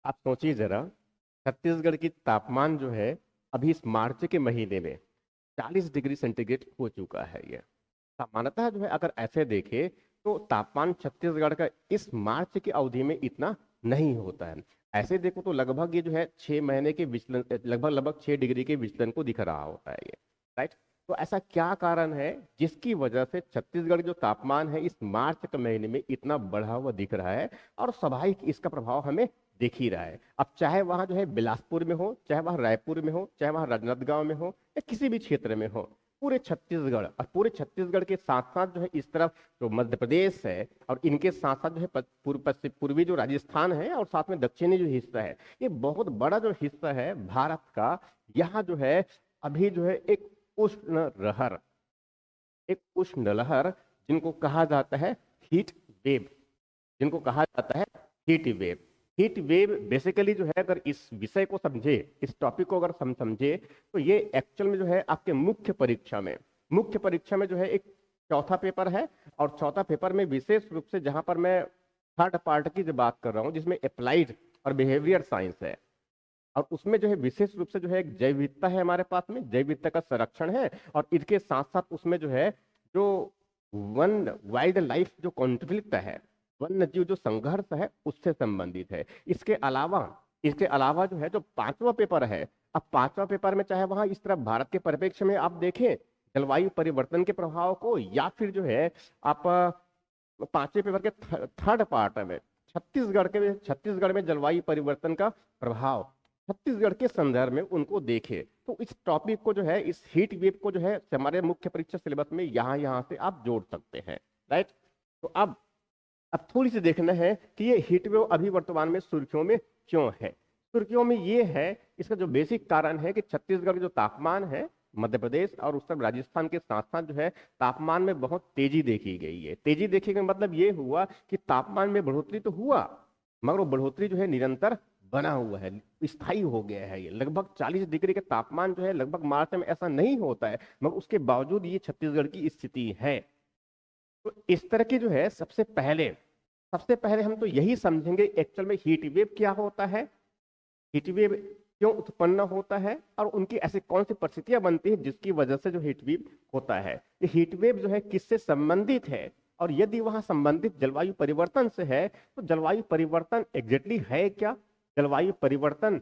आप सोचिए जरा, छत्तीसगढ़ की तापमान जो है अभी इस मार्च के महीने में 40 डिग्री सेंटीग्रेड हो चुका है। ये सामान्यतः जो है अगर ऐसे देखें तो तापमान छत्तीसगढ़ का इस मार्च की अवधि में इतना नहीं होता है। ऐसे देखो तो लगभग ये जो है 6 महीने के विचलन, लगभग लगभग 6 डिग्री के विचलन को दिख रहा होता है ये। राइट। तो ऐसा क्या कारण है जिसकी वजह से छत्तीसगढ़ जो तापमान है इस मार्च के महीने में इतना बढ़ा हुआ दिख रहा है? और स्वाभाविक इसका प्रभाव हमें दिख ही रहा है। अब चाहे वहां जो है बिलासपुर में हो, चाहे वहां रायपुर में हो, चाहे वहां राजनांदगांव में हो, या किसी भी क्षेत्र में हो, पूरे छत्तीसगढ़ और पूरे छत्तीसगढ़ के साथ साथ जो है इस तरफ जो मध्य प्रदेश है और इनके साथ साथ जो है पूर्वी जो राजस्थान है और साथ में दक्षिणी जो हिस्सा है, ये बहुत बड़ा जो हिस्सा है भारत का। यहाँ जो है अभी जो है एक उष्ण लहर जिनको कहा जाता है हीट वेव, जिनको कहा जाता है heat wave. Heat wave basically जो है, अगर इस विषय को समझे, इस टॉपिक को अगर समझे, तो ये एक्चुअल में जो है आपके मुख्य परीक्षा में जो है एक चौथा पेपर है। और चौथा पेपर में विशेष रूप से जहां पर मैं थर्ड पार्ट की जो बात कर रहा हूं, जिसमें अप्लाइड और बिहेवियर साइंस है, और उसमें जो है विशेष रूप से जो है एक जैव विविधता है हमारे पास में, जैव विविधता का संरक्षण है। और इसके साथ साथ उसमें जो है जो वन वाइल्ड लाइफ जो कॉन्फ्लिक्ट है, वन्य जीव जो संघर्ष है, उससे संबंधित है। इसके अलावा जो है जो पांचवा पेपर है, अब पांचवा पेपर में चाहे वहां इस तरह भारत के परिप्रेक्ष्य में आप देखें जलवायु परिवर्तन के प्रभाव को, या फिर जो है आप पांचवें पेपर के थर्ड पार्ट में छत्तीसगढ़ में जलवायु परिवर्तन का प्रभाव छत्तीसगढ़ के संदर्भ में उनको देखे, तो इस टॉपिक को जो है, इस हीट वेव को जो है हमारे मुख्य परीक्षा सिलेबस में यहाँ यहाँ से आप जोड़ सकते हैं। राइट। तो अब थोड़ी सी देखना है कि ये हीट वेव अभी वर्तमान में सुर्खियों में क्यों है। सुर्खियों में ये है, इसका जो बेसिक कारण है कि छत्तीसगढ़ का जो तापमान है मध्य प्रदेश और उस तरफ राजस्थान के साथ साथ जो है तापमान में बहुत तेजी देखी गई है। तेजी देखी गई मतलब ये हुआ कि तापमान में बढ़ोतरी तो हुआ, मगर वो बढ़ोतरी जो है निरंतर बना हुआ है, स्थायी हो गया है। ये लगभग 40 डिग्री के तापमान जो है लगभग मार्च में ऐसा नहीं होता है, मगर उसके बावजूद ये छत्तीसगढ़ की स्थिति है। तो इस तरह की जो है सबसे पहले हम तो यही समझेंगे एक्चुअल में हीट वेव क्या होता है, हीट वेव क्यों उत्पन्न होता है, और उनकी ऐसी कौन सी परिस्थितियां बनती है जिसकी वजह से जो हीट वेव होता है। ये हीट वेव जो है किससे संबंधित है, और यदि वहां संबंधित जलवायु परिवर्तन से है तो जलवायु परिवर्तन एग्जैक्टली है क्या, जलवायु परिवर्तन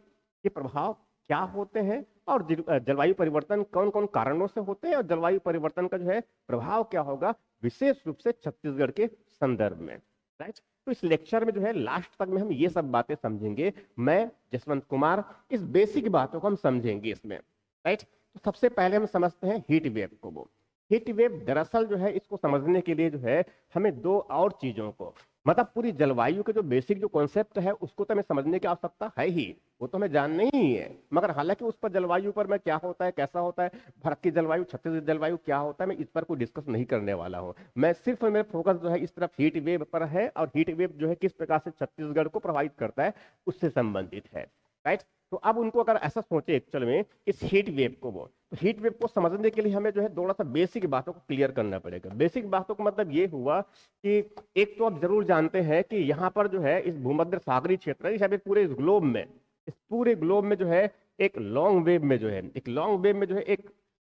के प्रभाव क्या होते हैं, और जलवायु परिवर्तन कौन कौन कारणों से होते हैं, और जलवायु परिवर्तन का जो है प्रभाव क्या होगा विशेष रूप से छत्तीसगढ़ के संदर्भ में। राइट। तो इस लेक्चर में जो है लास्ट तक में हम ये सब बातें समझेंगे। मैं जसवंत कुमार, इस बेसिक बातों को हम समझेंगे इसमें। राइट। तो सबसे पहले हम समझते हैं हीट वेव को। वो हीट वेव दरअसल जो है इसको समझने के लिए जो है हमें दो और चीजों को, मतलब पूरी जलवायु के जो बेसिक जो कॉन्सेप्ट है उसको तो हमें समझने की आवश्यकता है ही, वो तो हमें जानना ही है। मगर हालांकि उस पर जलवायु पर मैं क्या होता है, कैसा होता है, भारत की जलवायु, छत्तीसगढ़ जलवायु क्या होता है, मैं इस पर कोई डिस्कस नहीं करने वाला हूँ। मैं सिर्फ मेरा फोकस जो है इस तरफ हीट वेव पर है, और हीट वेव जो है किस प्रकार से छत्तीसगढ़ को प्रभावित करता है उससे संबंधित है। राइट। तो अब उनको अगर ऐसा सोचे एक्चुअल में इस हीट वेव को, वो तो हीट वेव को समझने के लिए हमें जो है थोड़ा सा बेसिक बातों को क्लियर करना पड़ेगा। बेसिक बातों का मतलब ये हुआ कि एक तो आप जरूर जानते हैं कि यहाँ पर जो है इस भूमध्य सागरीय क्षेत्र है, इस पूरे ग्लोब में जो है एक लॉन्ग वेव में जो है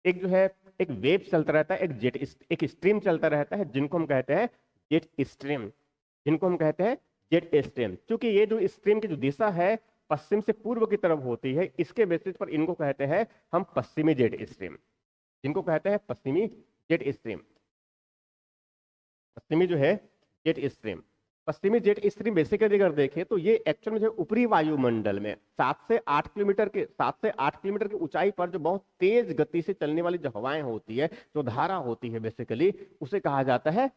एक जो है एक वेव चलता रहता है, एक स्ट्रीम चलता रहता है, जिनको हम कहते हैं जेट स्ट्रीम। क्योंकि ये जो स्ट्रीम की जो दिशा है पश्चिम से पूर्व की तरफ होती है, इसके बेसिस पर इनको कहते हैं हम पश्चिमी जेट स्ट्रीम, जिनको कहते हैं पश्चिमी जो है जेट स्ट्रीम। पश्चिमी जेट स्ट्रीम बेसिकली अगर देखें तो ये एक्चुअल में जो ऊपरी वायुमंडल में 7 से 8 किलोमीटर की ऊंचाई पर जो बहुत तेज गति से चलने वाली जो हवाएं होती है, जो धारा होती है बेसिकली, उसे कहा जाता है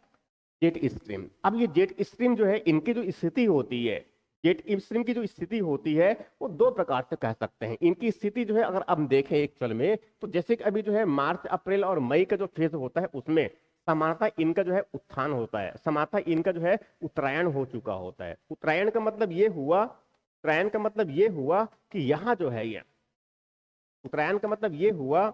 जेट स्ट्रीम। अब ये जेट स्ट्रीम जो है इनकी जो स्थिति होती है, जेट स्ट्रीम की जो स्थिति होती है वो दो प्रकार से कह सकते हैं। इनकी स्थिति जो है अगर हम देखें एक्चुअल में, तो जैसे कि अभी जो है मार्च अप्रैल और मई का जो फेज होता है उसमें सामान्यतः इनका जो है उत्थान होता है, सामान्यतः इनका जो है उत्तरायण हो चुका होता है। उत्तरायण का मतलब ये हुआ कि यहाँ जो है ये उत्तरायण का मतलब ये हुआ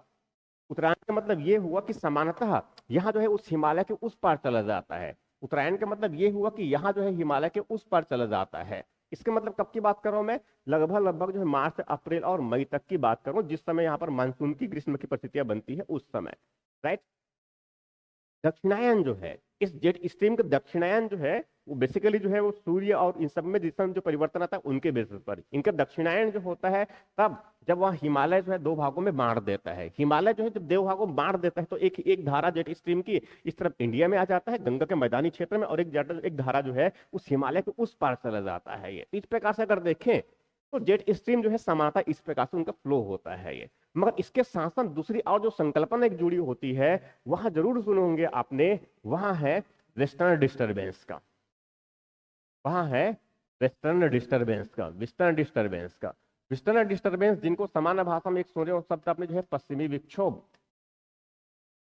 उत्तरायण का मतलब ये हुआ कि सामान्यतः यहाँ जो है उस हिमालय के उस पार चला जाता है। उत्तरायण का मतलब ये हुआ कि यहाँ जो है हिमालय के उस पार चला जाता है। इसके मतलब कब की बात कर रहा हूं मैं, लगभग जो है मार्च से अप्रैल और मई तक की बात कर रहा हूं, जिस समय यहाँ पर मानसून की ग्रीष्म की परिस्थितियां बनती है उस समय, राइट। दक्षिणायन जो है, इस जेट स्ट्रीम का दक्षिणायन जो है वो बेसिकली जो है वो सूर्य और इन सब में जिस समय जो परिवर्तन आता है उनके बेसिस पर इनका दक्षिणायन जो होता है, तब जब वह हिमालय जो है दो भागों में बांट देता है। हिमालय जो है जब दो भागों में बांट देता है तो एक एक धारा जेट स्ट्रीम की इस तरफ इंडिया में आ जाता है गंगा के मैदानी क्षेत्र में, और एक धारा जो है उस हिमालय के उस पार चला जाता है। ये इस प्रकार से अगर देखें तो जेट स्ट्रीम जो है समानता इस प्रकार से उनका फ्लो होता है ये। मगर इसके साथ साथ दूसरी और जो संकल्पना एक जुड़ी होती है वहां जरूर सुने होंगे आपने, वहां है वेस्टर्न डिस्टरबेंस का, वहां है वेस्टर्न डिस्टरबेंस का, वेस्टर्न डिस्टरबेंस का। वेस्टर्न डिस्टरबेंस जिनको सामान्य भाषा में एक सुने हो शब्द आपने जो है पश्चिमी विक्षोभ,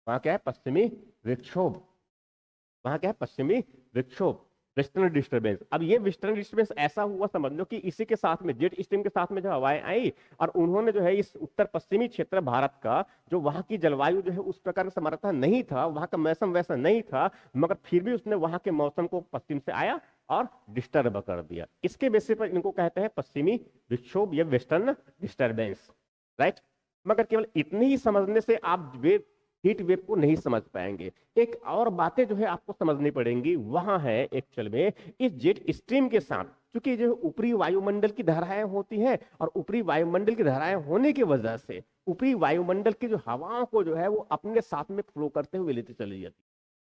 वहां क्या है पश्चिमी विक्षोभ, वहां क्या है पश्चिमी विक्षोभ, वेस्टर्न डिस्टर्बेंस। अब ये वेस्टर्न डिस्टर्बेंस ऐसा हुआ समझ लो कि इसी के साथ में जेट स्ट्रीम के साथ में जो हवाएं आई और उन्होंने जो है इस उत्तर पश्चिमी क्षेत्र भारत का जो वहां की जलवायु जो है उस प्रकार का समर्थन नहीं था, वहां का मौसम वैसा नहीं था, मगर फिर भी उसने वहां के मौसम को पश्चिम से आया और डिस्टर्ब कर दिया। इसके बेसिस पर इनको कहते हैं पश्चिमी विक्षोभ या वेस्टर्न डिस्टर्बेंस, राइट। मगर केवल इतनी ही समझने से आप हीट वेव को नहीं समझ पाएंगे, एक और बातें जो है आपको समझनी पड़ेंगी। वहां है एक्चुअल में इस जेट स्ट्रीम के साथ क्योंकि जो ऊपरी वायुमंडल की धाराएं होती हैं और ऊपरी वायुमंडल की धाराएं होने की वजह से ऊपरी वायुमंडल की जो हवाओं को जो है वो अपने साथ में फ्लो करते हुए लेते चली जाती,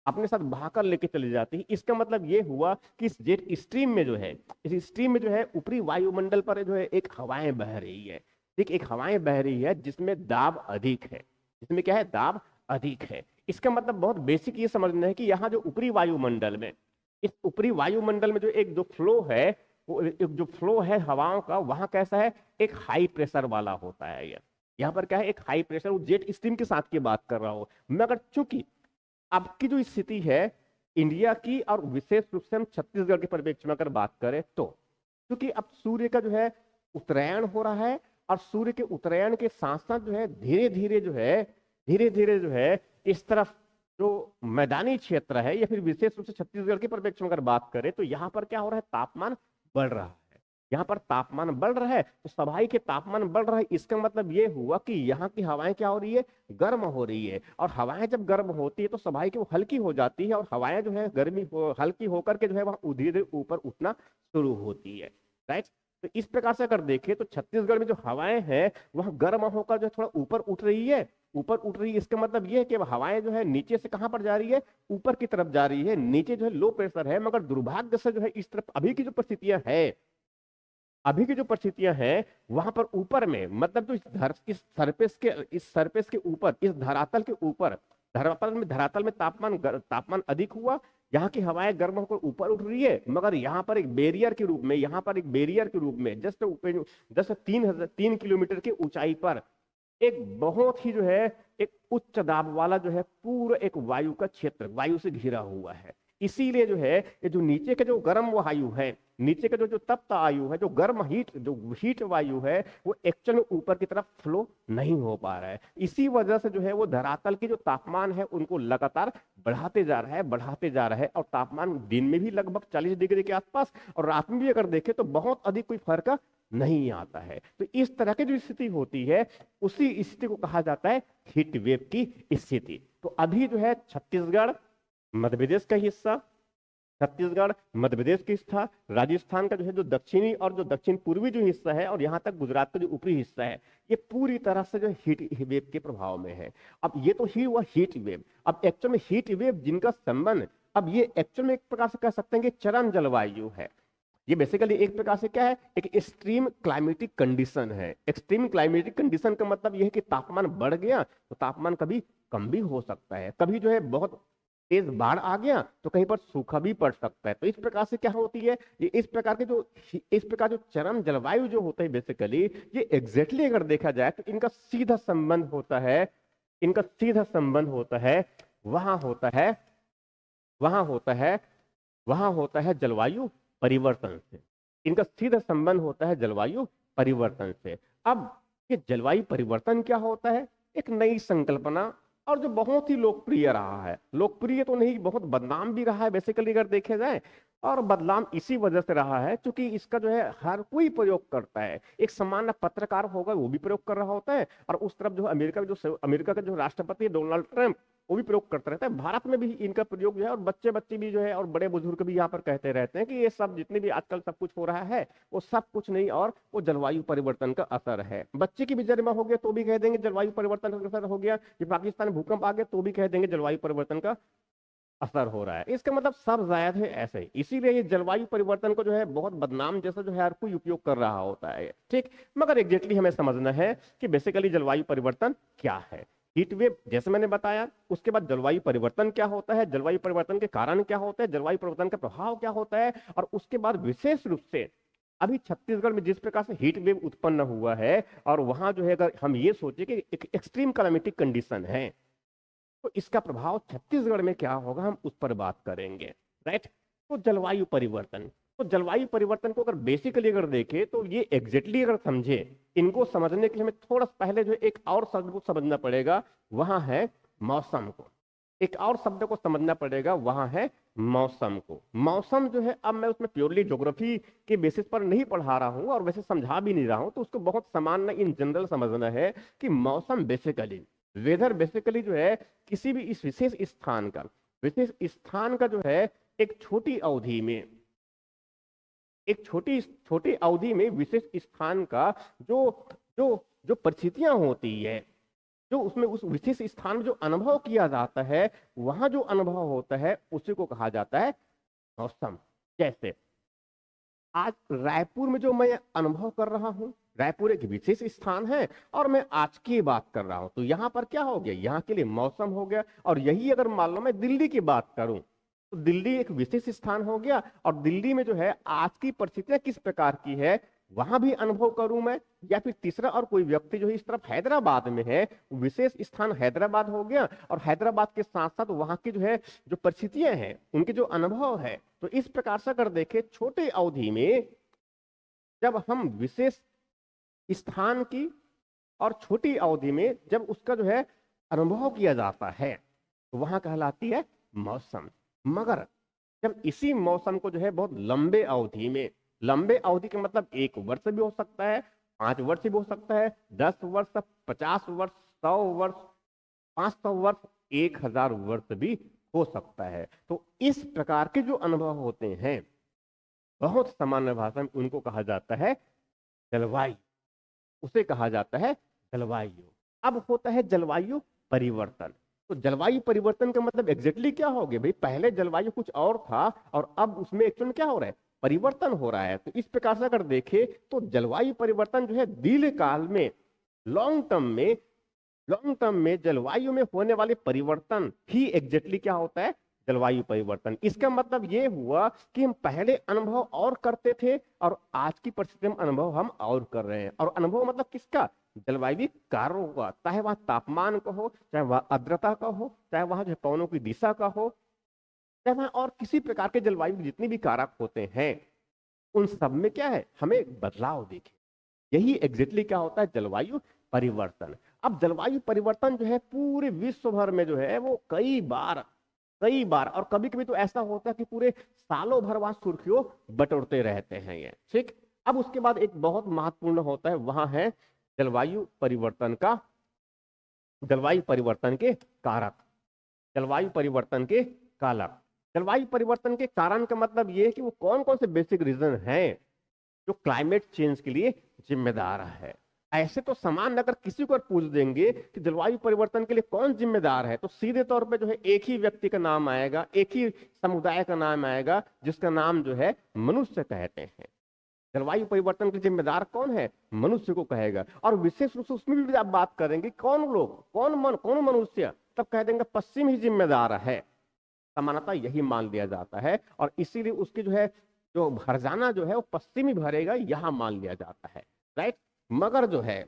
अपने साथ बहाकर लेके चली जाती है। इसका मतलब ये हुआ कि इस जेट स्ट्रीम में जो है, इस स्ट्रीम में जो है ऊपरी वायुमंडल पर जो है एक हवाएं बह रही है, ठीक, एक हवाएं बह रही है जिसमें दाब अधिक है, जिसमें क्या है दाब अधिक है। इसका मतलब बहुत बेसिक ये समझना है कि यहाँ जो ऊपरी वायुमंडल में, इस ऊपरी वायुमंडल में जो एक जो फ्लो है वो एक जो फ्लो है हवाओं का वहां कैसा है, एक हाई प्रेशर वाला होता है। ये यहाँ पर क्या है एक हाई प्रेशर, वो जेट स्ट्रीम के साथ की बात कर रहा हूं मगर चूंकि आपकी जो स्थिति है इंडिया की और विशेष रूप से हम छत्तीसगढ़ के परिप्रेक्ष्य में अगर बात करें तो क्योंकि अब सूर्य का जो है उत्तरायण हो रहा है और सूर्य के उत्तरायण के साथ साथ जो है धीरे धीरे जो है इस तरफ जो मैदानी क्षेत्र है या फिर विशेष रूप से छत्तीसगढ़ के परिप्रेक्ष्य में अगर बात करें तो यहाँ पर क्या हो रहा है तापमान बढ़ रहा है, यहाँ पर तापमान बढ़ रहा है तो स्वाभाविक के तापमान बढ़ रहा है। इसका मतलब ये हुआ कि यहाँ की हवाएं क्या हो रही है गर्म हो रही है, और हवाएं जब गर्म होती है तो स्वाभाविक वो हल्की हो जाती है और हवाएं जो है हल्की होकर के जो है वहां धीरे धीरे ऊपर उठना शुरू होती है, राइट। तो इस प्रकार से अगर देखें तो छत्तीसगढ़ में जो हवाएं हैं वह गर्म होकर जो थोड़ा ऊपर उठ रही है, ऊपर उठ रही है। इसका मतलब यह है कि हवाएं जो है नीचे से कहां पर जा रही है, ऊपर की तरफ जा रही है। नीचे जो है लो प्रेशर है मगर दुर्भाग्य से जो है इस तरफ अभी की जो परिस्थितियां है, अभी की जो परिस्थितियां हैं वहां पर ऊपर में मतलब जो इस सरफेस के ऊपर, इस धरातल के ऊपर, धरातल में तापमान अधिक हुआ, यहाँ की हवाएं गर्म होकर ऊपर उठ रही है मगर यहाँ पर एक बैरियर के रूप में, यहाँ पर एक बैरियर के रूप में जस्ट ऊपर, जस्ट 3 किलोमीटर की ऊंचाई पर एक बहुत ही जो है एक उच्च दाब वाला जो है पूरा एक वायु का क्षेत्र वायु से घिरा हुआ है। इसीलिए जो है ये जो नीचे का जो गर्म वायु है, नीचे का जो तप्त वायु है, जो गर्म हीट वायु है वो एक्चुअल में ऊपर की तरफ फ्लो नहीं हो पा रहा है। इसी वजह से जो है वो धरातल की जो तापमान है उनको लगातार बढ़ाते जा रहा है, बढ़ाते जा रहा है, और तापमान दिन में भी लगभग 40 डिग्री के आसपास और रात में भी अगर देखें तो बहुत अधिक कोई फर्क नहीं आता है। तो इस तरह की जो स्थिति होती है उसी स्थिति को कहा जाता है हीट वेव की स्थिति। तो अभी जो है छत्तीसगढ़ मध्य प्रदेश का हिस्सा, छत्तीसगढ़ मध्य प्रदेश का हिस्सा, राजस्थान का जो है जो दक्षिणी और जो दक्षिण पूर्वी जो हिस्सा है और यहाँ तक गुजरात का जो ऊपरी हिस्सा है ये पूरी तरह से जो हीट वेव के प्रभाव में है। अब ये तो ही हुआ हीट वेव। अब एक्चुअल में हीट वेव जिनका संबंध, अब ये एक्चुअल में एक प्रकार से कह सकते हैं कि चरम जलवायु है। ये बेसिकली एक प्रकार से क्या है, एक एक्सट्रीम क्लाइमेटिक कंडीशन है। एक्सट्रीम क्लाइमेटिक कंडीशन का मतलब यह है कि तापमान बढ़ गया तो तापमान कभी कम भी हो सकता है, कभी जो है बहुत तेज बाढ़ आ गया तो कहीं पर सूखा भी पड़ सकता है। तो इस प्रकार से क्या होती है, ये इस प्रकार जो चरम जलवायु जो होता है बेसिकली ये एग्जैक्टली अगर देखा जाए तो इनका सीधा संबंध होता है, इनका सीधा संबंध होता है वहां होता है वहां होता है वहां होता है जलवायु परिवर्तन से। इनका सीधा संबंध होता है जलवायु परिवर्तन से। अब ये जलवायु परिवर्तन क्या होता है, एक नई संकल्पना और जो बहुत ही लोकप्रिय रहा है, लोकप्रिय तो नहीं बहुत बदनाम भी रहा है बेसिकली अगर देखे जाए। और बदलाव इसी वजह से रहा है क्योंकि इसका जो है हर कोई प्रयोग करता है। एक सामान्य पत्रकार होगा वो भी प्रयोग कर रहा होता है, और उस तरफ जो अमेरिका का जो राष्ट्रपति है डोनाल्ड ट्रंप, वो भी प्रयोग करता रहता है। भारत में भी इनका प्रयोग जो है, और बच्चे बच्चे भी जो है और बड़े बुजुर्ग भी यहाँ पर कहते रहते हैं कि ये सब जितने भी आजकल सब कुछ हो रहा है वो सब कुछ नहीं और वो जलवायु परिवर्तन का असर है। बच्चे की भी जन्म हो गया तो भी कह देंगे जलवायु परिवर्तन का असर हो गया, कि पाकिस्तान में भूकंप आ गया तो भी कह देंगे जलवायु परिवर्तन का असर हो रहा है। इसका मतलब सब जायद है ऐसे ही, इसीलिए ये जलवायु परिवर्तन को जो है बहुत बदनाम जैसा जो है हर कोई उपयोग कर रहा होता है, ठीक। मगर एग्जैक्टली हमें समझना है कि बेसिकली जलवायु परिवर्तन क्या है। हीट वेव जैसे मैंने बताया, उसके बाद जलवायु परिवर्तन क्या होता है, जलवायु परिवर्तन के कारण क्या होता है, जलवायु परिवर्तन का प्रभाव क्या होता है, और उसके बाद विशेष रूप से अभी छत्तीसगढ़ में जिस प्रकार से हीट वेव उत्पन्न हुआ है, और वहां जो है अगर हम ये सोचे कि एक एक्सट्रीम क्लाइमेटिक कंडीशन है, तो इसका प्रभाव छत्तीसगढ़ में क्या होगा हम उस पर बात करेंगे, राइट। तो जलवायु परिवर्तन, तो जलवायु परिवर्तन को अगर बेसिकली अगर देखें तो ये एग्जैक्टली अगर समझे, इनको समझने के लिए हमें थोड़ा पहले जो एक और शब्द को समझना पड़ेगा, वहां है मौसम को। एक और शब्द को समझना पड़ेगा, वहां है मौसम को। मौसम जो है, अब मैं उसमें प्योरली ज्योग्राफी के बेसिस पर नहीं पढ़ा रहा हूं और वैसे समझा भी नहीं रहा हूं, तो उसको बहुत सामान्य इन जनरल समझना है कि मौसम बेसिकली, वेदर बेसिकली जो है किसी भी इस विशेष स्थान का जो है एक छोटी अवधि में, एक छोटी छोटी अवधि में विशेष स्थान का जो जो जो परिस्थितियां होती है, जो उसमें उस विशेष स्थान में जो अनुभव किया जाता है, वहां जो अनुभव होता है उसी को कहा जाता है मौसम। जैसे आज रायपुर में जो मैं अनुभव कर रहा हूं, रायपुर एक विशेष स्थान है और मैं आज की बात कर रहा हूं, तो यहां पर क्या हो गया, यहां के लिए मौसम हो गया। और यही अगर मान लो मैं दिल्ली की बात करूं, तो दिल्ली एक विशेष स्थान हो गया, और दिल्ली में जो है आज की परिस्थितियां किस प्रकार की है वहां भी अनुभव करूं मैं। या फिर तीसरा और कोई व्यक्ति जो है इस तरफ हैदराबाद में है, विशेष स्थान हैदराबाद हो गया, और हैदराबाद के साथ साथ वहां की जो है जो परिस्थितियां हैं उनके जो अनुभव है, तो इस प्रकार से अगर देखें छोटे अवधि में जब हम विशेष स्थान की और छोटी अवधि में जब उसका जो है अनुभव किया जाता है, तो वहां कहलाती है मौसम। मगर जब इसी मौसम को जो है बहुत लंबे अवधि में, लंबे अवधि के मतलब 1 वर्ष भी हो सकता है, 5 वर्ष भी हो सकता है, 10 वर्ष, 50 वर्ष, 100 वर्ष, 500 वर्ष, 1000 वर्ष भी हो सकता है। तो इस प्रकार के जो अनुभव होते हैं बहुत सामान्य भाषा में उनको कहा जाता है जलवायु, उसे कहा जाता है जलवायु। अब होता है जलवायु परिवर्तन। तो जलवायु परिवर्तन का मतलब एग्जैक्टली क्या हो गया भाई, पहले जलवायु कुछ और था और अब उसमें एक्चुअल में क्या हो रहा है, परिवर्तन हो रहा है। तो इस प्रकार से अगर देखें तो जलवायु परिवर्तन जो है दीर्घकाल में, लॉन्ग टर्म में, लॉन्ग टर्म में जलवायु में होने वाले परिवर्तन ही एग्जैक्टली क्या होता है, जलवायु परिवर्तन। इसका मतलब ये हुआ कि हम पहले अनुभव और करते थे और आज की परिस्थिति में अनुभव हम और कर रहे हैं। और अनुभव मतलब किसका, जलवायु कारणों का, चाहे वह तापमान का हो, चाहे वह आर्द्रता का हो, चाहे वहां जो पवनों की दिशा का हो, चाहे वहां और किसी प्रकार के जलवायु जितने भी कारक होते हैं, उन सब में क्या है, हमें बदलाव दिखे। यही एग्जैक्टली क्या होता है, जलवायु परिवर्तन। अब जलवायु परिवर्तन जो है पूरे विश्व भर में जो है वो कई बार और कभी कभी तो ऐसा होता है कि पूरे सालों भर वहां सुर्खियों बटोरते रहते हैं ये, ठीक। अब उसके बाद एक बहुत महत्वपूर्ण होता है, वहां है जलवायु परिवर्तन का, जलवायु परिवर्तन के कारक, जलवायु परिवर्तन के कारक। जलवायु परिवर्तन के कारण का मतलब ये है कि वो कौन कौन से बेसिक रीजन हैं जो क्लाइमेट चेंज के लिए जिम्मेदार है। ऐसे तो समान अगर किसी को पूछ देंगे कि जलवायु परिवर्तन के लिए कौन जिम्मेदार है, तो सीधे तौर पे जो है एक ही व्यक्ति का नाम आएगा, एक ही समुदाय का नाम आएगा, जिसका नाम जो है मनुष्य कहते हैं। जलवायु परिवर्तन के जिम्मेदार कौन है, मनुष्य को कहेगा। और विशेष रूप से उसमें भी आप बात करेंगे कौन लोग, कौन मनुष्य, तब कह देंगे पश्चिम ही जिम्मेदार है। सामान्यतः यही मान लिया जाता है और इसीलिए उसकी जो है जो हर्जाना जो है वो पश्चिमी भरेगा, यहां मान लिया जाता है, राइट। मगर जो है,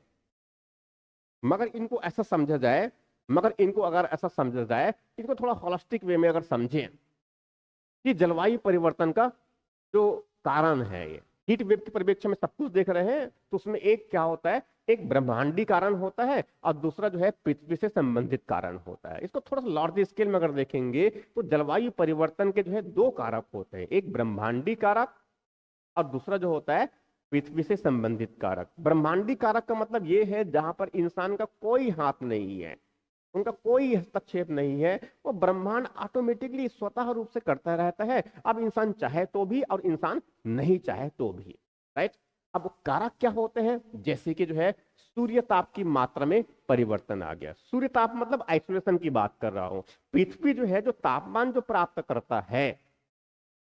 मगर इनको ऐसा समझा जाए, मगर इनको अगर ऐसा समझा जाए, इनको थोड़ा होलिस्टिक वे में अगर समझें कि जलवायु परिवर्तन का जो कारण है ये, हीट वेव की परिप्रेक्ष्य में सब कुछ देख रहे हैं, तो उसमें एक क्या होता है, एक ब्रह्मांडी कारण होता है और दूसरा जो है पृथ्वी से संबंधित कारण होता है। इसको थोड़ा सा लार्ज स्केल में अगर देखेंगे तो जलवायु परिवर्तन के जो है दो कारक होते हैं, एक ब्रह्मांडी कारक और दूसरा जो होता है पृथ्वी से संबंधित कारक। ब्रह्मांडी कारक का मतलब ये है जहां पर इंसान का कोई हाथ नहीं है, उनका कोई हस्तक्षेप नहीं है, वो ब्रह्मांड ऑटोमेटिकली स्वतः रूप से करता रहता है, अब इंसान चाहे तो भी और इंसान नहीं चाहे तो भी, राइट। अब वो कारक क्या होते हैं, जैसे कि जो है सूर्य ताप की मात्रा में परिवर्तन आ गया। सूर्य ताप मतलब आइसोलेशन की बात कर रहा हूं। पृथ्वी जो है जो तापमान जो प्राप्त करता है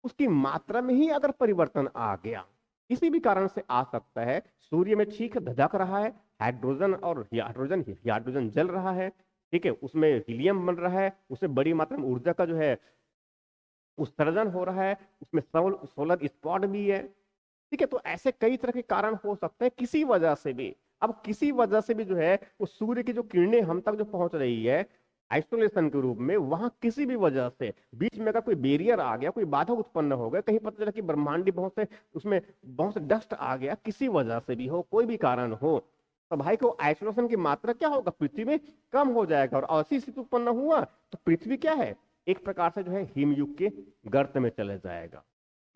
उसकी मात्रा में ही अगर परिवर्तन आ गया, किसी भी कारण से आ सकता है, सूर्य में चीख धधक रहा है, हाइड्रोजन और हाइड्रोजन हाइड्रोजन जल रहा है, ठीक है, उसमें हीलियम बन रहा है, उसमें बड़ी मात्रा में ऊर्जा का जो है उत्सर्जन हो रहा है, उसमें सोलर स्पॉट भी है, ठीक है। तो ऐसे कई तरह के कारण हो सकते हैं किसी वजह से भी। अब किसी वजह से भी जो है वो सूर्य की जो किरणें हम तक जो पहुंच रही है आइसोलेशन के रूप में, वहां किसी भी वजह से बीच में अगर कोई बैरियर आ गया, कोई बाधा उत्पन्न हो गया, कहीं पता चला कि ब्रह्मांडी बहुत से उसमें बहुत से डस्ट आ गया, किसी वजह से भी हो, कोई भी कारण हो, तो भाई को आइसोलेशन की मात्रा क्या होगा, पृथ्वी में कम हो जाएगा। और ऐसी स्थिति उत्पन्न हुआ तो पृथ्वी क्या है, एक प्रकार से जो है हिमयुग के गर्त में चले जाएगा।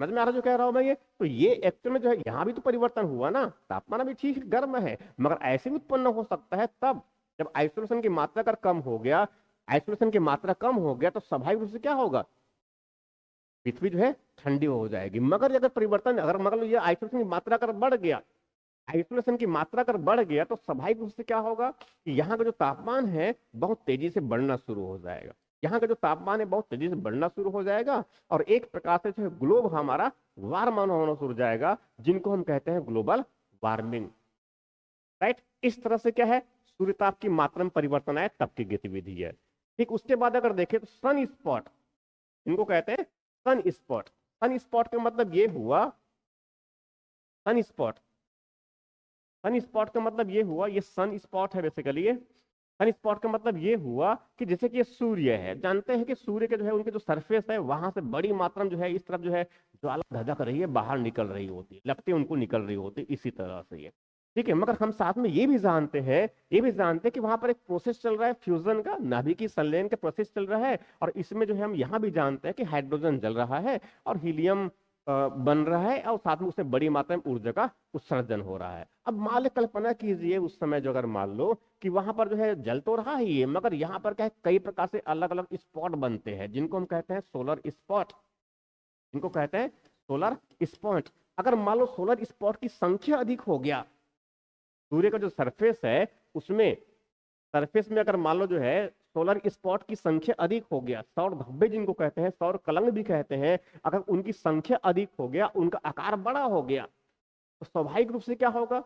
समझ में आ रहा जो कह रहा हूं मैं ये? तो ये एक्चुअल में जो है यहाँ भी तो परिवर्तन हुआ ना, तापमान अभी ठीक गर्म है, मगर ऐसे भी उत्पन्न हो सकता है तब जब आइसोलेशन की मात्रा अगर कम हो गया, आइसोलेशन की मात्रा कम हो गया तो स्वाभाविक रूप से क्या होगा, पृथ्वी जो है ठंडी हो जाएगी। मगर अगर परिवर्तन अगर मगर ये आइसोलेशन की मात्रा अगर बढ़ गया, आइसोलेशन की मात्रा अगर बढ़ गया तो स्वाभाविक रूप से क्या होगा कि यहाँ का जो तापमान है बहुत तेजी से बढ़ना शुरू हो जाएगा। यहाँ का जो तापमान है बहुत तेजी से बढ़ना शुरू हो जाएगा और एक प्रकार से जो है ग्लोब हमारा वार्म होना शुरू हो जाएगा, जिनको हम कहते हैं ग्लोबल वार्मिंग, राइट। इस तरह से क्या है, सूर्यताप की मात्रा में परिवर्तन आए तब की गतिविधि है। ठीक उसके बाद अगर देखें तो सन स्पॉट, इनको कहते हैं सन स्पॉट। सन स्पॉट का मतलब ये हुआ, सन स्पॉट, सन स्पॉट का मतलब ये हुआ, ये सन स्पॉट है बेसिकली। ये सन स्पॉट का मतलब ये हुआ कि जैसे कि ये सूर्य है, जानते हैं कि सूर्य के जो है उनके जो सरफेस है वहां से बड़ी मात्रा में जो है इस तरफ जो है ज्वाला धधक रही है, बाहर निकल रही होती है, लगती है उनको निकल रही होती है, इसी तरह से ये, ठीक है। मगर हम साथ में ये भी जानते हैं, ये भी जानते हैं कि वहां पर एक प्रोसेस चल रहा है फ्यूजन का, नाभिकीय संलयन का प्रोसेस चल रहा है, और इसमें जो है हम यहाँ भी जानते हैं कि हाइड्रोजन जल रहा है और हीलियम बन रहा है और साथ में उससे बड़ी मात्रा में ऊर्जा का उत्सर्जन हो रहा है। अब मान कल्पना कीजिए उस समय जो अगर मान लो कि वहां पर जो है जल तो रहा ही है, मगर यहाँ पर क्या है कई प्रकार से अलग अलग स्पॉट बनते हैं जिनको हम कहते हैं सोलर स्पॉट, जिनको कहते हैं सोलर स्पॉट। अगर मान लो सोलर स्पॉट की संख्या अधिक हो गया, सूर्य का जो सरफेस है उसमें, सरफेस में अगर मान लो जो है सोलर स्पॉट की संख्या अधिक हो गया, सौर धब्बे जिनको कहते हैं, सौर कलंग भी कहते हैं, अगर उनकी संख्या अधिक हो गया, उनका आकार बड़ा हो गया, तो स्वाभाविक रूप से क्या होगा,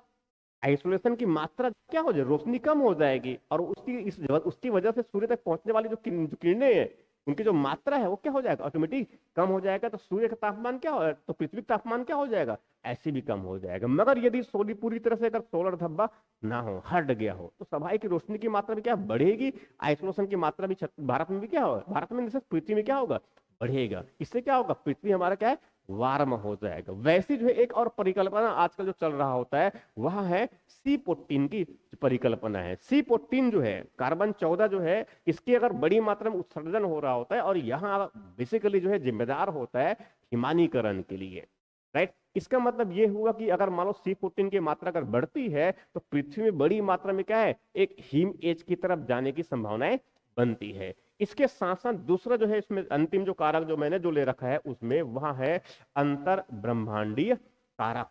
आइसोलेशन की मात्रा क्या हो जाएगी, रोशनी कम हो जाएगी और उसकी वजह से सूर्य तक पहुंचने वाली जो किरणें हैं उनकी जो मात्रा है वो क्या हो जाएगा, ऑटोमेटिक कम हो जाएगा। तो सूर्य का तापमान क्या हो, तो पृथ्वी का तापमान क्या हो जाएगा, ऐसे भी कम हो जाएगा। मगर यदि सोली पूरी तरह से अगर सोलर धब्बा ना हो, हट गया हो, तो स्वाभाविक रोशनी की मात्रा भी क्या बढ़ेगी, आइसोलेशन की मात्रा भी भारत में भी क्या होगा, भारत में पृथ्वी में क्या होगा, बढ़ेगा। इससे क्या होगा, पृथ्वी हमारा क्या है, वार्म हो जाएगा। वैसे जो है एक और परिकल्पना आजकल जो चल रहा होता है वह है C14 की परिकल्पना है। C14 जो है कार्बन 14 जो है, इसकी अगर बड़ी मात्रा में उत्सर्जन हो रहा होता है और यहाँ बेसिकली जो है जिम्मेदार होता है हिमानीकरण के लिए, राइट। इसका मतलब ये हुआ कि अगर मान लो C14 की मात्रा अगर बढ़ती है तो पृथ्वी में बड़ी मात्रा में क्या है, एक हिम एज की तरफ जाने की संभावनाएं बनती है। इसके साथ साथ दूसरा जो है इसमें अंतिम जो कारक जो मैंने जो ले रखा है उसमें वह है अंतर ब्रह्मांडीय कारक।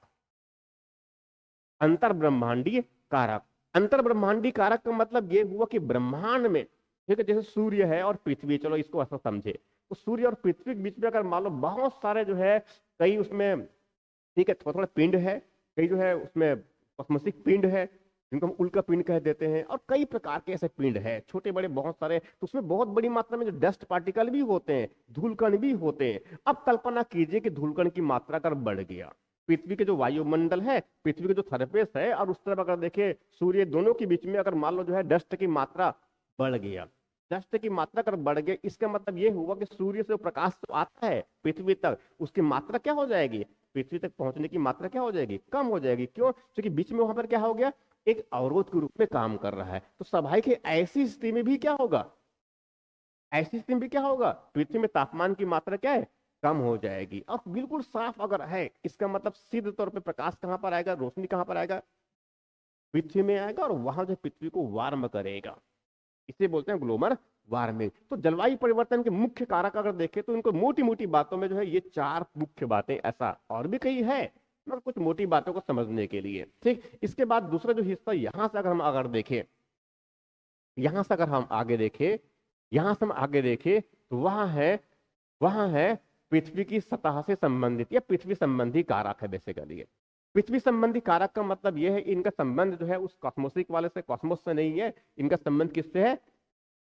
अंतर ब्रह्मांडीय कारक, अंतर ब्रह्मांडीय कारक का मतलब ये हुआ कि ब्रह्मांड में, ठीक है, जैसे सूर्य है और पृथ्वी, चलो इसको ऐसा समझे, तो सूर्य और पृथ्वी के बीच में अगर मान लो बहुत सारे जो है कई उसमें, ठीक है, थोड़ा थोड़ा पिंड है, कई जो है उसमें कॉस्मोसिक पिंड है जिनको हम उल्का पिंड कह देते हैं, और कई प्रकार के ऐसे पिंड है छोटे बड़े बहुत सारे, तो उसमें बहुत बड़ी मात्रा में जो डस्ट पार्टिकल भी होते हैं, धूलकण भी होते हैं। अब कल्पना कीजिए कि धूलकण की मात्रा अगर बढ़ गया, पृथ्वी के जो वायुमंडल है, पृथ्वी के जो सरफेस है और उस तरफ अगर देखें सूर्य, दोनों के बीच में अगर मान लो जो है डस्ट की मात्रा बढ़ गया, डस्ट की मात्रा अगर बढ़ गई, इसका मतलब ये हुआ कि सूर्य से प्रकाश तो आता है पृथ्वी तक, उसकी मात्रा क्या हो जाएगी, पृथ्वी तक पहुंचने की मात्रा क्या हो जाएगी, कम हो जाएगी। क्यों? क्योंकि बीच में वहां पर क्या हो गया, एक अवरोध के रूप में काम कर रहा है। तो स्वाभाविक है ऐसी स्थिति में भी क्या होगा, ऐसी स्थिति में क्या होगा, पृथ्वी में तापमान की मात्रा क्या है, कम हो जाएगी। और बिल्कुल साफ अगर है, इसका मतलब सीधे तौर पे प्रकाश कहां पर आएगा, रोशनी कहां पर आएगा, पृथ्वी में आएगा, और वहां जो पृथ्वी को वार्म करेगा। इसे बोलते हैं ग्लोबल वार्मिंग। तो जलवायु परिवर्तन के मुख्य कारक अगर देखें तो इनको मोटी मोटी बातों में जो है ये चार मुख्य बातें, ऐसा और भी कई है मगर कुछ मोटी बातों को समझने के लिए, ठीक। इसके बाद दूसरा जो हिस्सा, यहां से अगर हम अगर देखें, यहां से अगर हम आगे देखें, यहां से हम आगे देखें तो वहां है पृथ्वी की सतह से संबंधित या पृथ्वी संबंधी कारक है बेसिकली। पृथ्वी संबंधी कारक का मतलब यह है इनका संबंध जो है उस कॉस्मोसिक वाले से, कॉस्मोस से नहीं है, इनका संबंध किससे है,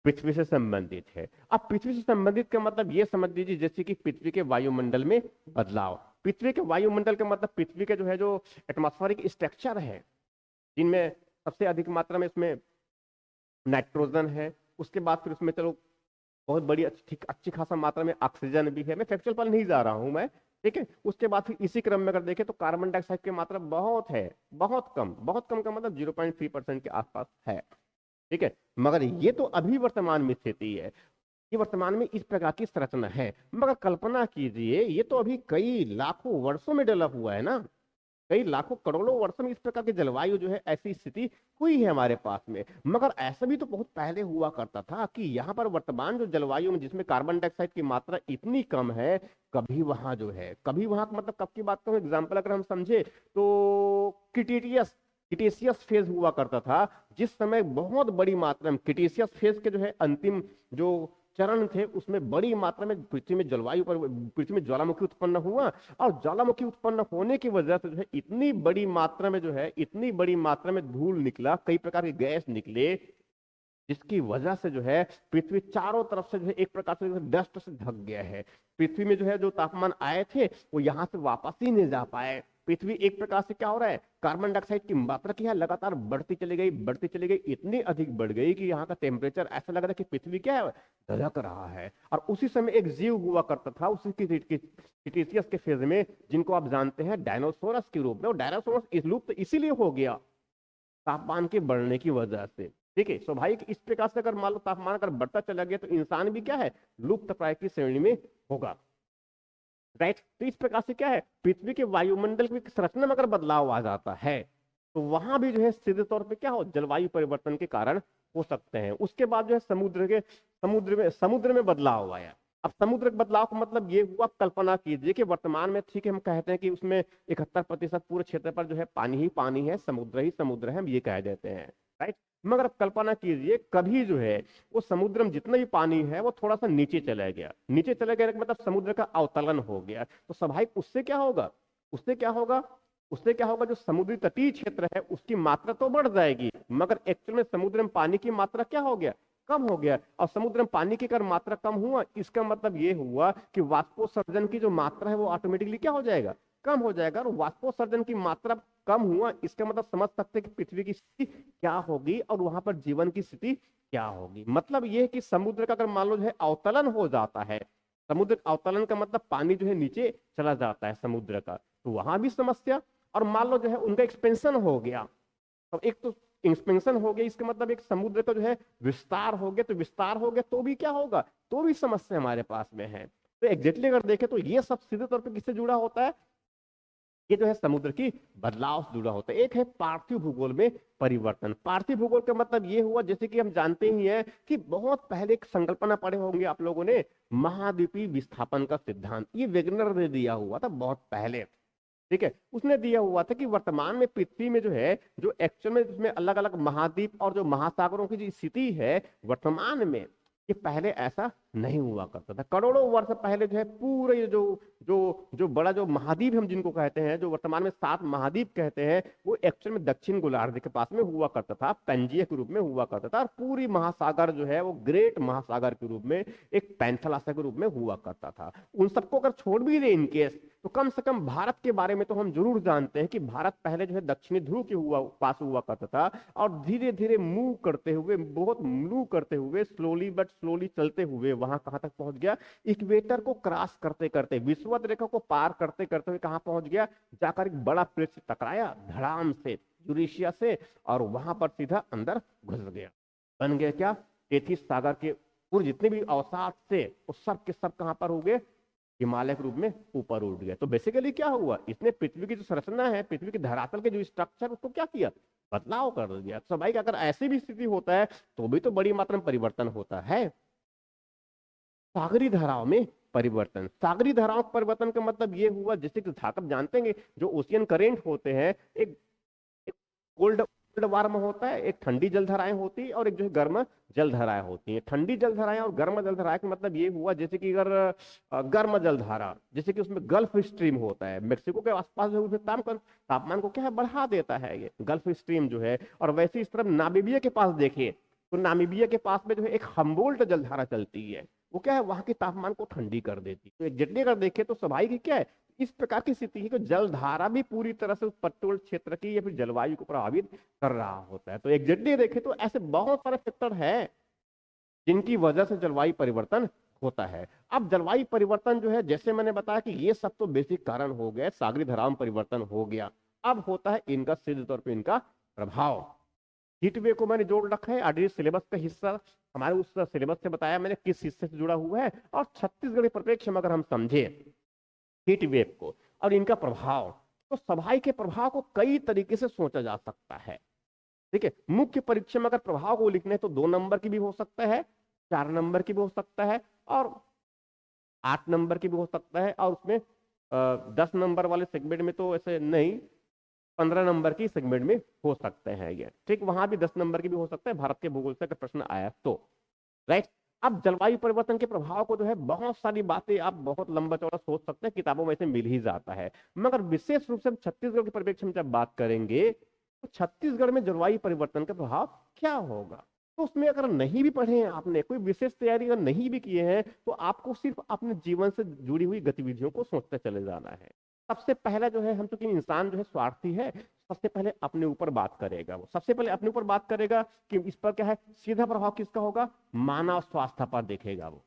पृथ्वी से संबंधित है। अब पृथ्वी से संबंधित का मतलब ये समझ लीजिए जैसे कि पृथ्वी के वायुमंडल में बदलाव। पृथ्वी के वायुमंडल का मतलब पृथ्वी के जो है जो एटमॉस्फेरिक स्ट्रक्चर है, जिनमें सबसे अधिक मात्रा में इसमें नाइट्रोजन है, उसके बाद फिर उसमें चलो बहुत बड़ी अच्छी खासा मात्रा में ऑक्सीजन भी है। मैं फैक्चुअल पर नहीं जा रहा हूं मैं, ठीक है। उसके बाद फिर इसी क्रम में अगर देखें तो कार्बन डाइऑक्साइड की मात्रा बहुत है, बहुत कम, बहुत कम का मतलब 0.3% के आसपास है, ठीक है। मगर ये तो अभी वर्तमान में स्थिति है, ये वर्तमान में इस प्रकार की संरचना है। मगर कल्पना कीजिए ये तो अभी कई लाखों वर्षों में डेवलप हुआ है ना, कई लाखों करोड़ों वर्षों में इस प्रकार की जलवायु जो है, ऐसी स्थिति हुई है हमारे पास में। मगर ऐसा भी तो बहुत पहले हुआ करता था कि यहाँ पर वर्तमान जो जलवायु में जिसमें कार्बन डाइऑक्साइड की मात्रा इतनी कम है, कभी वहां जो है, कभी वहां मतलब कब की बात करूं, एग्जाम्पल अगर हम समझे तो क्रिटेशियस फेज हुआ करता था, जिस समय बहुत बड़ी मात्रा में क्रिटेशियस फेज के जो है अंतिम जो चरण थे, उसमें बड़ी मात्रा में पृथ्वी में जलवायु पर, पृथ्वी में ज्वालामुखी उत्पन्न हुआ, और ज्वालामुखी उत्पन्न होने की वजह से जो है इतनी बड़ी मात्रा में जो है, इतनी बड़ी मात्रा में धूल निकला, कई प्रकार के गैस निकले, जिसकी वजह से जो है पृथ्वी चारों तरफ से जो है एक प्रकार से डस्ट से ढक गया है। पृथ्वी में जो है जो तापमान आए थे वो यहां से वापस ही नहीं जा पाए। पृथ्वी एक प्रकार से क्या हो रहा है, कार्बन डाइऑक्साइड की मात्रा की है लगातार बढ़ती चली गई, बढ़ती चली गई, इतनी अधिक बढ़ गई कि यहाँ का टेम्परेचर ऐसा लग रहा है कि पृथ्वी क्या है, धधक रहा है। और उसी समय एक जीव हुआ करता था उसी क्रिटेशियस के फेज में, जिनको आप जानते हैं डायनासोरस के रूप में। और डायनासोरस लुप्त इसीलिए हो गया तापमान के बढ़ने की वजह से, ठीक है। स्वाभाविक इस प्रकार से अगर मान लो तापमान अगर बढ़ता चला गया तो इंसान भी क्या है, लुप्त प्राय की श्रेणी में होगा, राइट। तो इस प्रकार से क्या है, पृथ्वी के वायुमंडल की संरचना में अगर बदलाव आ जाता है तो वहां भी जो है सीधे तौर पे क्या हो, जलवायु परिवर्तन के कारण हो सकते हैं। उसके बाद जो है समुद्र में बदलाव आया। अब समुद्र के बदलाव का मतलब ये हुआ, कल्पना कीजिए कि वर्तमान में, ठीक है, हम कहते हैं कि उसमें 71% पूरे क्षेत्र पर जो है पानी ही पानी है, समुद्र ही समुद्र है, हम ये कह देते हैं, राइट। मगर अब कल्पना कीजिए कभी जो है वो समुद्र में जितना भी पानी है वो थोड़ा सा नीचे चला गया, नीचे चला गया मतलब समुद्र का अवतलन हो गया। तो स्वाभाविक उससे क्या होगा, जो समुद्री तटीय क्षेत्र है उसकी मात्रा तो बढ़ जाएगी, मगर एक्चुअल में समुद्र में पानी की मात्रा क्या हो गया, कम हो गया। और समुद्र में पानी की अगर मात्रा कम हुआ, इसका मतलब ये हुआ कि वाष्पोत्सर्जन की जो मात्रा है वो ऑटोमेटिकली क्या हो जाएगा, कम हो जाएगा। और वाष्पोत्सर्जन की मात्रा कम हुआ, इसका मतलब समझ सकते हैं कि पृथ्वी की स्थिति क्या होगी और वहां पर जीवन की स्थिति क्या होगी। मतलब यह है कि समुद्र का अगर मान लो जो है अवतलन हो जाता है, समुद्र अवतलन का मतलब पानी जो है नीचे चला जाता है समुद्र का, तो वहां भी समस्या। और मान लो जो है उनका एक्सपेंशन हो गया, तो एक तो एक्सपेंशन हो गया, इसका मतलब एक समुद्र का जो है विस्तार हो गया, तो विस्तार हो गया तो भी क्या होगा, तो भी समस्या हमारे पास में है। तो एग्जैक्टली अगर देखें तो ये सब सीधे तौर पर किससे जुड़ा होता है, ये जो है समुद्र की बदलाव से जुड़ा होता है। एक है पार्थिव भूगोल में परिवर्तन। पार्थिव भूगोल का मतलब ये हुआ, जैसे कि हम जानते ही हैं कि बहुत पहले एक संकल्पना पढ़े होंगे आप लोगों ने, महाद्वीपीय विस्थापन का सिद्धांत। ये वेगनर ने दिया हुआ था बहुत पहले, ठीक है। उसने दिया हुआ था कि वर्तमान में पृथ्वी में जो है, जो एक्चुअल में इसमें अलग अलग महाद्वीप और जो महासागरों की जो स्थिति है वर्तमान में, ये पहले ऐसा नहीं हुआ करता था। करोड़ों वर्ष पहले जो है पूरे जो जो जो बड़ा जो महाद्वीप हम जिनको कहते हैं, जो वर्तमान में 7 महाद्वीप कहते हैं, वो एक्चुअल में दक्षिण गोलार्ध के पास में हुआ करता था, पेंजिया के रूप में हुआ करता था। और पूरी महासागर जो है वो ग्रेट महासागर के रूप में, एक पेंथलासा के रूप में हुआ करता था। उन सबको अगर छोड़ भी दे इनकेस, तो कम से कम भारत के बारे में तो हम जरूर जानते हैं कि भारत पहले जो है दक्षिणी ध्रुव के पास हुआ करता था, और धीरे धीरे मूव करते हुए, बहुत मूव करते हुए, स्लोली बट स्लोली चलते हुए वहां कहां तक पहुंच गया, इक्वेटर को क्रॉस करते करते, विषुवत रेखा को पार करते करते हुए कहां पहुंच गया, जाकर एक बड़ा पेड़ से टकराया धड़ाम से, यूरेशिया से, और वहां पर सीधा अंदर घुस गया। बन गया क्या, तेथिस सागर के पूरे जितने भी अवसाद थे वो सब के सब कहां पर हो गए, हिमालय के रूप में ऊपर उठ गया। तो बेसिकली क्या हुआ, इसने पृथ्वी की जो संरचना है, पृथ्वी के धरातल के जो स्ट्रक्चर, उसको क्या किया, बदलाव कर दिया। तो भाई अगर ऐसी भी स्थिति होता है तो भी तो बड़ी मात्रा में परिवर्तन होता है। सागरी धाराओं में परिवर्तन, सागरी धाराओं का परिवर्तन का मतलब ये हुआ, जैसे कि आप जानते हैं जो ओशियन करेंट होते हैं, एक कोल्ड वार्म होता है, एक ठंडी जलधाराएं होती है, और एक जो है गर्म जलधाराएं होती हैं। ठंडी जलधाराएं और गर्म जलधाराएं का मतलब ये हुआ, जैसे कि अगर गर्म जलधारा, जैसे कि उसमें गल्फ स्ट्रीम होता है, मेक्सिको के आसपास जो है तापमान को क्या है, बढ़ा देता है ये गल्फ स्ट्रीम जो है। और वैसे इस तरफ नामीबिया के पास देखिए, तो नामीबिया के पास में जो है एक हम्बोल्ट जलधारा चलती है, वो क्या है, वहां के तापमान को ठंडी कर देती है। तो एग्जैक्टली अगर देखें तो स्वाभाविक क्या है, इस प्रकार की स्थिति है कि जलधारा भी पूरी तरह से उस पर्टिकुलर क्षेत्र की या फिर जलवायु को प्रभावित कर रहा होता है। तो एग्जैक्टली देखें तो ऐसे बहुत सारे फैक्टर हैं जिनकी वजह से जलवायु परिवर्तन होता है। अब जलवायु परिवर्तन जो है, जैसे मैंने बताया कि ये सब तो बेसिक कारण हो गए, सागरी धाराओं में परिवर्तन हो गया। अब होता है इनका सीधे तौर पर इनका प्रभाव। हीट वेव को मैंने जोड़ रखा है, ऑलरेडी सिलेबस का हिस्सा हमारे उस सिलेबस से बताया मैंने किस हिस्से से जुड़ा हुआ है। और छत्तीसगढ़ के परिप्रेक्ष्य में अगर हम समझे हीट वेव को और इनका प्रभाव, तो सफाई के प्रभाव को कई तरीके से सोचा जा सकता है। ठीक है, मुख्य परीक्षा में अगर प्रभाव को लिखना है तो 2 नंबर की भी हो सकता है, 4 नंबर की भी हो सकता है, और 8 नंबर की भी हो सकता है, और उसमें 10 नंबर वाले सेगमेंट में तो ऐसे नहीं, 15 नंबर की सेगमेंट में हो सकते हैं ये। ठीक, वहां भी 10 नंबर की भी हो सकता है, भारत के भूगोल से अगर प्रश्न आया तो। राइट, अब जलवायु परिवर्तन के प्रभाव को जो है बहुत सारी बातें आप बहुत लंबा चौड़ा सोच सकते हैं, किताबों में से मिल ही जाता है। मगर विशेष रूप से हम छत्तीसगढ़ के परिप्रेक्ष्य में जब बात करेंगे तो छत्तीसगढ़ में जलवायु परिवर्तन का प्रभाव क्या होगा, तो उसमें अगर नहीं भी पढ़े हैं आपने, कोई विशेष तैयारी अगर नहीं भी किए हैं, तो आपको सिर्फ अपने जीवन से जुड़ी हुई गतिविधियों को सोचते चले जाना है। सबसे पहला जो है, हम चूंकि इंसान जो है स्वार्थी है, सबसे पहले अपने ऊपर बात करेगा, वो सबसे पहले अपने ऊपर बात करेगा कि इस पर क्या है, सीधा प्रभाव किसका होगा, मानव स्वास्थ्य पर देखेगा वो,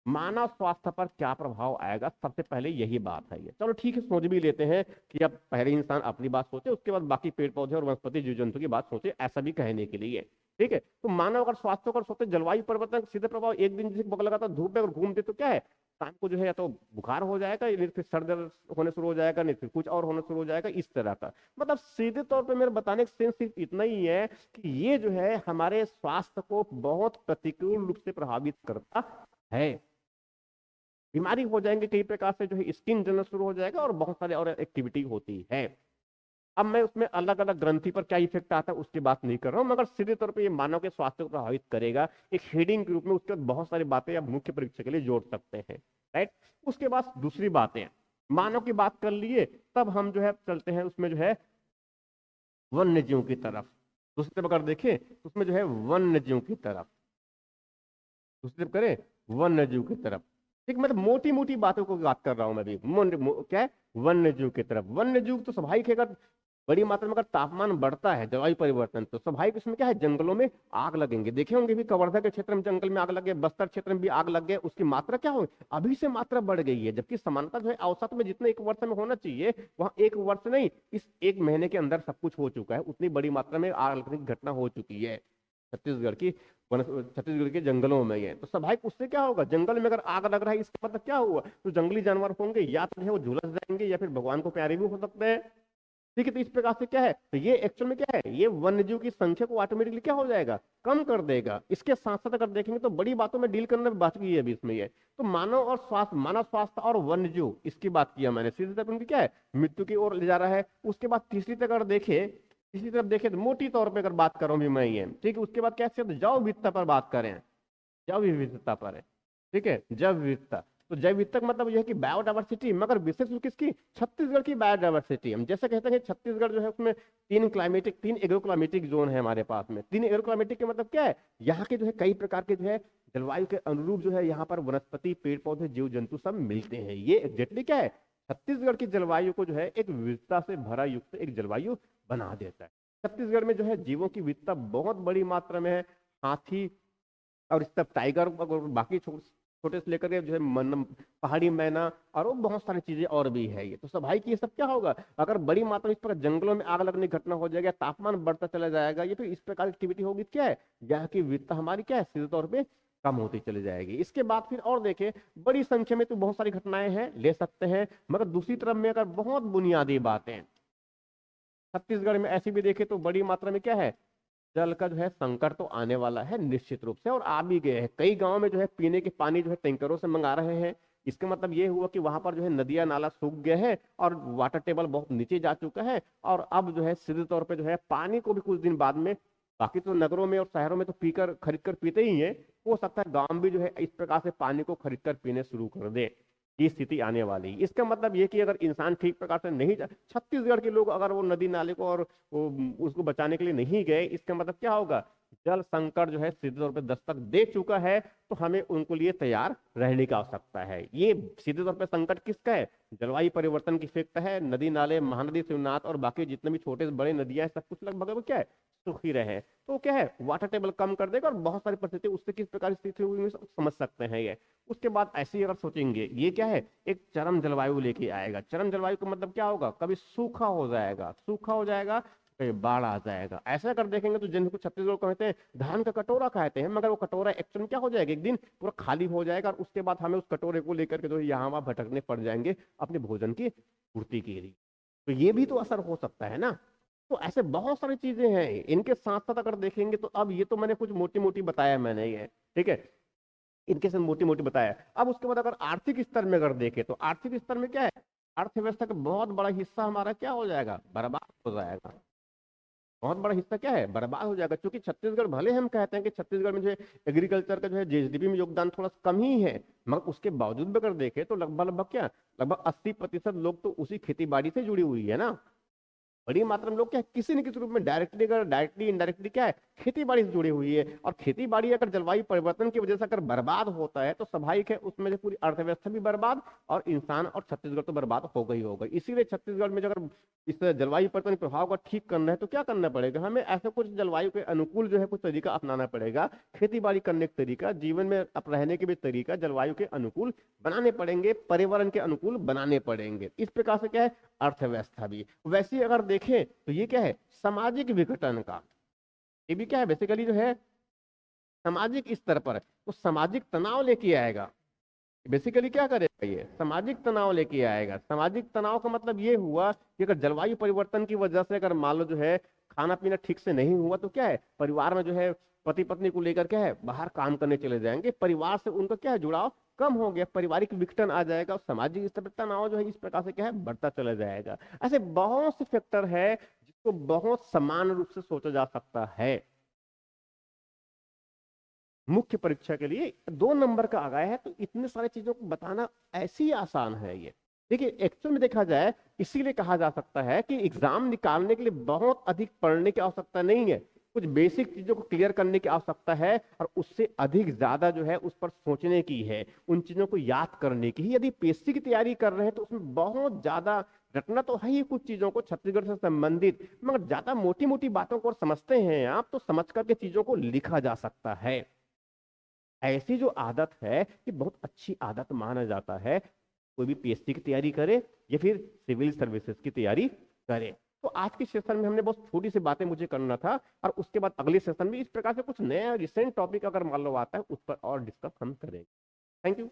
मानव स्वास्थ्य पर क्या प्रभाव आएगा, सबसे पहले यही बात है ये। चलो ठीक है, सोच भी लेते हैं कि अब पहले इंसान अपनी बात सोचे, उसके बाद बाकी पेड़ पौधे और वनस्पति जीव जंतु की बात सोचे, ऐसा भी कहने के लिए। ठीक है, तो मानव अगर स्वास्थ्य पर सोचे, जलवायु परिवर्तन का सीधे प्रभाव, एक दिन जैसे लगातार धूप में अगर घूमते तो क्या है, शाम को जो है या तो बुखार हो जाएगा, या फिर सर दर्द होने शुरू हो जाएगा, नहीं फिर कुछ और होना शुरू हो जाएगा, इस तरह का। मतलब सीधे तौर पे मेरे बताने का सेंस सिर्फ इतना ही है कि ये जो है हमारे स्वास्थ्य को बहुत प्रतिकूल रूप से प्रभावित करता है। बीमारी हो जाएंगे कई प्रकार से, जो है स्किन जलना शुरू हो जाएगा, और बहुत सारे और एक्टिविटी होती है। अब मैं उसमें अलग अलग ग्रंथि पर क्या इफेक्ट आता है उसकी बात नहीं कर रहा हूं, मगर सीधे तौर पे ये मानव के स्वास्थ्य को प्रभावित करेगा एक हेडिंग के रूप में। उसके बाद बहुत सारी बातें आप मुख्य परीक्षा के लिए जोड़ सकते हैं। राइट, उसके बाद दूसरी बातें, मानव की बात कर लिए, तब हम जो है चलते हैं उसमें जो है वन्य जीव की तरफ। दूसरी तरफ अगर देखें तो उसमें जो है वन्य जीव की तरफ, दूसरी तरफ करें वन्य जीव की तरफ। ठीक, मतलब मोटी मोटी बातों को बात कर रहा हूं मैं भी। क्या है, वन्य जीव की तरफ। वन्य जीव तो स्वाभाविक है, अगर बड़ी मात्रा में अगर तापमान बढ़ता है, जलवायु परिवर्तन, तो स्वाभाविक इसमें क्या है, जंगलों में आग लगेंगे। देखे होंगे भी, कवर्धा के क्षेत्र में जंगल में आग लगे, बस्तर क्षेत्र में भी आग लग गए, उसकी मात्रा क्या हो, अभी से मात्रा बढ़ गई है। जबकि समानता जो है औसत में जितना 1 वर्ष में होना चाहिए, वहां 1 वर्ष नहीं, इस 1 महीने के अंदर सब कुछ हो चुका है। उतनी बड़ी मात्रा में आग लगने की घटना हो चुकी है छत्तीसगढ़ के जंगलों में। ये तो स्वाभाविक उससे क्या होगा, जंगल में अगर आग लग रहा है, इसका मतलब क्या हुआ, तो जंगली जानवर होंगे, या तो है वो झुलस जाएंगे, या फिर भगवान को प्यारे भी हो सकते हैं। ठीक है, तो इस प्रकार से क्या है, तो ये एक्चुअल में क्या है, ये वन्यजीव की संख्या को ऑटोमेटिकली क्या हो जाएगा, कम कर देगा। इसके साथ साथ अगर देखेंगे तो बड़ी बातों में डील करने में बाकी है अभी इसमें ये। तो मानव और स्वास्थ्य, मानव स्वास्थ्य और वन्यजीव, इसकी बात किया मैंने, सीधे तौर पर उनकी क्या है, मृत्यु की ओर ले जा रहा है। उसके बाद तीसरी तरफ अगर देखे, इसी तरफ देखें तो मोटी तौर पे अगर बात कर रहा हूं भी मैं ये, ठीक है। उसके बाद कैसे, जैव विविधता पर बात करें, जैव विविधता पर है, ठीक है, जैव विविधता। तो जैव विविधता का मतलब यह है कि बायोडाइवर्सिटी, मगर विशेष रूप किसकी, छत्तीसगढ़ की बायोडाइवर्सिटी। हम जैसे कहते हैं छत्तीसगढ़ जो है उसमें 3 एग्रो क्लाइमेटिक जोन है हमारे पास में। 3 एग्रो क्लाइमेटिक का मतलब क्या है, यहाँ के जो है कई प्रकार के जो है जलवायु के अनुरूप जो है यहाँ पर वनस्पति, पेड़ पौधे, जीव जंतु सब मिलते हैं। ये एग्जैक्टली क्या है, छत्तीसगढ़ की जलवायु को जो है एक विविधता से भरा युक्त एक जलवायु बना देता है। छत्तीसगढ़ में जो है जीवों की विविधता बहुत बड़ी मात्रा में है। हाथी और इस तरफ टाइगर और बाकी छोटे से लेकर के जो है पहाड़ी मैना और वो बहुत सारी चीजें और भी है। ये तो सब भाई कि ये सब क्या होगा अगर बड़ी मात्रा में इस प्रकार जंगलों में आग लगने की घटना हो जाएगा, तापमान बढ़ता चला जाएगा, ये फिर इस प्रकार की एक्टिविटी होगी, क्या है यहाँ की विविधता हमारी क्या है सीधे तौर पे कम होती चली जाएगी। इसके बाद फिर और देखें, बड़ी संख्या में तो बहुत सारी घटनाएं हैं ले सकते हैं, मगर दूसरी तरफ में अगर बहुत बुनियादी बातें छत्तीसगढ़ में ऐसी भी देखे तो बड़ी मात्रा में क्या है, जल का जो है संकट तो आने वाला है निश्चित रूप से, और आ भी गए हैं। कई गांव में जो है पीने के पानी जो है टैंकरों से मंगा रहे हैं। इसका मतलब ये हुआ कि वहां पर जो है नदियां नाला सूख गए हैं और वाटर टेबल बहुत नीचे जा चुका है, और अब जो है सीधे तौर पे जो है पानी को भी कुछ दिन बाद में, बाकी तो नगरों में और शहरों में तो पीकर खरीद कर पीते ही है, हो सकता है गांव भी जो है इस प्रकार से पानी को खरीद कर पीने शुरू कर दे। ये स्थिति आने वाली। इसका मतलब ये कि अगर इंसान ठीक प्रकार से नहीं छत्तीसगढ़ के लोग अगर वो नदी नाले को और वो उसको बचाने के लिए नहीं गए, इसका मतलब क्या होगा, जल संकट जो है सीधे तौर पर दस्तक दे चुका है, तो हमें उनको लिए तैयार रहने की आवश्यकता है। ये सीधे तौर पर संकट किसका है, जलवायु परिवर्तन की इफेक्ट है। नदी नाले, महानदी, शिवनाथ और बाकी जितने भी छोटे बड़े नदियां सब कुछ लगभग क्या है सुखी रहे, तो क्या है वाटर टेबल कम कर देगा और बहुत सारी परिस्थिति उससे किस प्रकार स्थिति हुई समझ सकते हैं ये। उसके बाद ऐसे ही अगर सोचेंगे, ये क्या है एक चरम जलवायु लेके आएगा। चरम जलवायु का मतलब क्या होगा, कभी सूखा हो जाएगा, सूखा हो जाएगा, कभी बाढ़ आ जाएगा। ऐसा अगर देखेंगे तो जिनको छत्तीसगढ़ कहते हैं धान का कटोरा कहते हैं, मगर वो कटोरा एक्चुअल में क्या हो जाएगा, एक दिन पूरा खाली हो जाएगा, और उसके बाद हमें उस कटोरे को लेकर के जो यहाँ वहां भटकने पड़ जाएंगे अपने भोजन की पूर्ति के लिए। तो ये भी तो असर हो सकता है ना। तो ऐसे बहुत सारी चीजें हैं। इनके साथ साथ अगर देखेंगे तो अब ये तो मैंने कुछ मोटी मोटी बताया मैंने, ये ठीक है, इनके से मोटी मोटी बताया। अब उसके बाद अगर आर्थिक स्तर में अगर देखें तो आर्थिक स्तर में क्या है, अर्थव्यवस्था का बहुत बड़ा हिस्सा हमारा क्या हो जाएगा, बर्बाद हो जाएगा। बहुत बड़ा हिस्सा क्या है, बर्बाद हो जाएगा। क्योंकि छत्तीसगढ़, भले हम कहते हैं कि छत्तीसगढ़ में जो है एग्रीकल्चर का जो है जीडीपी में योगदान थोड़ा कम ही है, मगर उसके बावजूद भी अगर देखें तो लगभग लगभग क्या, लगभग 80% लोग तो उसी खेती बाड़ी से जुड़ी हुई है ना। बड़ी मात्रा में लोग क्या है किसी न किसी रूप में डायरेक्टली इनडायरेक्टली क्या है खेती बाड़ी से जुड़ी हुई है। और खेती बाड़ी अगर जलवायु परिवर्तन की वजह से अगर बर्बाद होता है तो स्वाभाविक है उसमें से पूरी अर्थव्यवस्था भी बर्बाद, और इंसान और छत्तीसगढ़ तो बर्बाद होगा ही होगा। इसीलिए छत्तीसगढ़ में अगर इस जलवायु परिवर्तन के प्रभाव को ठीक करना है तो क्या करना पड़ेगा, हमें ऐसे कुछ जलवायु के अनुकूल जो है कुछ तरीका अपनाना पड़ेगा। खेती बाड़ी करने का तरीका, जीवन में अब रहने के भी तरीका जलवायु के अनुकूल बनाने पड़ेंगे, पर्यावरण के अनुकूल बनाने पड़ेंगे। इस प्रकार से क्या है अर्थव्यवस्था भी। वैसे अगर देखें तो ये क्या है सामाजिक विघटन का, ये भी क्या है बेसिकली जो है सामाजिक स्तर पर तो सामाजिक तनाव लेके आएगा। बेसिकली क्या करेगा, ये सामाजिक तनाव लेके आएगा। सामाजिक तनाव का मतलब ये हुआ कि अगर जलवायु परिवर्तन की वजह से अगर मान लो जो है खाना पीना ठीक से नहीं हुआ तो क्या है परिवार में जो है पति पत्नी को लेकर क्या है बाहर काम करने चले जाएंगे, परिवार से उनका क्या है जुड़ाव कम हो गया, पारिवारिक विघटन आ जाएगा, और सामाजिक स्तर पर तनाव जो है इस प्रकार से क्या है बढ़ता चला जाएगा। ऐसे बहुत से फैक्टर है जिसको बहुत समान रूप से सोचा जा सकता है। मुख्य परीक्षा के लिए 2 नंबर का आ गया है तो इतने सारी चीजों को बताना ऐसी आसान है ये। देखिए एक्चुअल में देखा जाए इसीलिए कहा जा सकता है कि एग्जाम निकालने के लिए बहुत अधिक पढ़ने की आवश्यकता नहीं है, कुछ बेसिक चीजों को क्लियर करने की आवश्यकता है, और उससे अधिक ज्यादा जो है उस पर सोचने की है, उन चीजों को याद करने की। यदि पीएससी की तैयारी कर रहे हैं तो उसमें बहुत ज्यादा रटना तो है ही कुछ चीजों को छत्तीसगढ़ से संबंधित, मगर ज्यादा मोटी मोटी बातों को समझते हैं आप तो समझ करके चीजों को लिखा जा सकता है। ऐसी जो आदत है ये बहुत अच्छी आदत माना जाता है, कोई भी पीएससी की तैयारी करे या फिर सिविल सर्विसेज की तैयारी करे। तो आज के सेशन में हमने बहुत छोटी सी बातें मुझे करना था, और उसके बाद अगले सेशन में इस प्रकार से कुछ नया रिसेंट टॉपिक अगर मान लो आता है उस पर और डिस्कस हम करेंगे। Thank you.